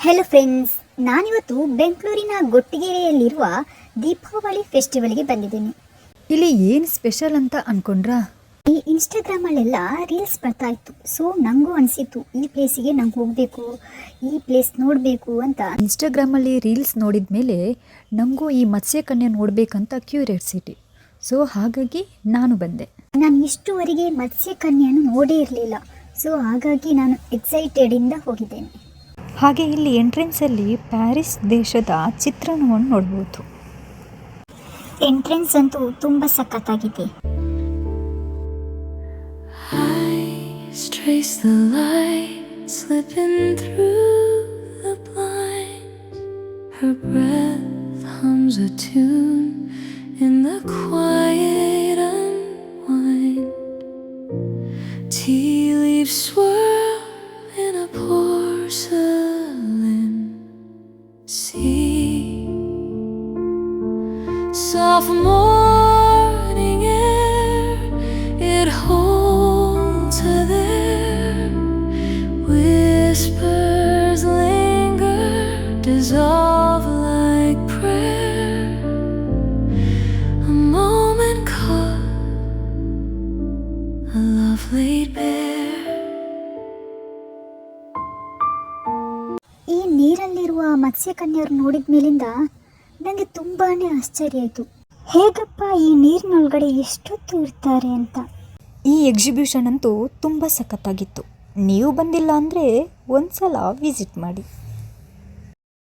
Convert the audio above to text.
Hello friends, ನಾನಿವತ್ತು ಬೆಂಗಳೂರಿನ ಗೊಟ್ಟಿಗೆರೆಯಲ್ಲಿರುವ ದೀಪಾವಳಿ ಫೆಸ್ಟಿವಲ್ಗೆ ಬಂದಿದ್ದೀನಿ. ಇಲ್ಲಿ ಏನು ಸ್ಪೆಷಲ್ ಅಂತ ಅನ್ಕೊಂಡ್ರಾ? ಈ ಇನ್ಸ್ಟಾಗ್ರಾಮಲ್ಲೆಲ್ಲ ರೀಲ್ಸ್ ಬರ್ತಾ ಇತ್ತು. ಸೊ ನನಗೂ ಅನಿಸಿತ್ತು ಈ ಪ್ಲೇಸಿಗೆ ನಂಗೆ ಹೋಗಬೇಕು, ಈ ಪ್ಲೇಸ್ ನೋಡಬೇಕು ಅಂತ. ಇನ್ಸ್ಟಾಗ್ರಾಮಲ್ಲಿ ರೀಲ್ಸ್ ನೋಡಿದ ಮೇಲೆ ನನಗೂ ಈ ಮತ್ಸ್ಯಕನ್ಯೆ ನೋಡಬೇಕಂತ ಕ್ಯೂರಿಯಾಸಿಟಿ. ಸೊ ಹಾಗಾಗಿ ನಾನು ಬಂದೆ. ನಾನು ಇಷ್ಟುವರೆಗೆ ಮತ್ಸ್ಯಕನ್ಯೆಯನ್ನು ನೋಡೇ ಇರಲಿಲ್ಲ. ಸೊ ಹಾಗಾಗಿ ನಾನು ಎಕ್ಸೈಟೆಡಿಂದ ಹೋಗಿದ್ದೇನೆ. ಹಾಗೆ ಇಲ್ಲಿ ಎಂಟ್ರೆನ್ಸಲ್ಲಿ ಪ್ಯಾರಿಸ್ ದೇಶದ ಚಿತ್ರಣವನ್ನು ನೋಡ್ಬೋದು. ಎಂಟ್ರೆನ್ಸ್ ಅಂತೂ ತುಂಬ ಸಖತ್ತಾಗಿದೆ. Trace the light slipping through the blinds. Her breath hums a tune in the quiet unwind. Tea leaves swirl in a porcelain sea. Soft morning air, it holds her there. Whispers linger, dissolve like prayer. A moment caught, a love laid bare. ಈ ನೀರಲ್ಲಿರುವ ಮತ್ಸ್ಯಕನ್ಯರು ನೋಡಿದ ಮೇಲಿಂದ ನನಗೆ ತುಂಬಾ ಆಶ್ಚರ್ಯ ಆಯಿತು. ಹೇಗಪ್ಪ ಈ ನೀರಿನೊಳಗಡೆ ಎಷ್ಟೊತ್ತು ಇರ್ತಾರೆ ಅಂತ. ಈ ಎಕ್ಸಿಬಿಷನ್ ಅಂತೂ ತುಂಬ ಸಖತ್ತಾಗಿತ್ತು. ನೀವು ಬಂದಿಲ್ಲ ಅಂದರೆ ಒಂದ್ಸಲ ವಿಸಿಟ್ ಮಾಡಿ.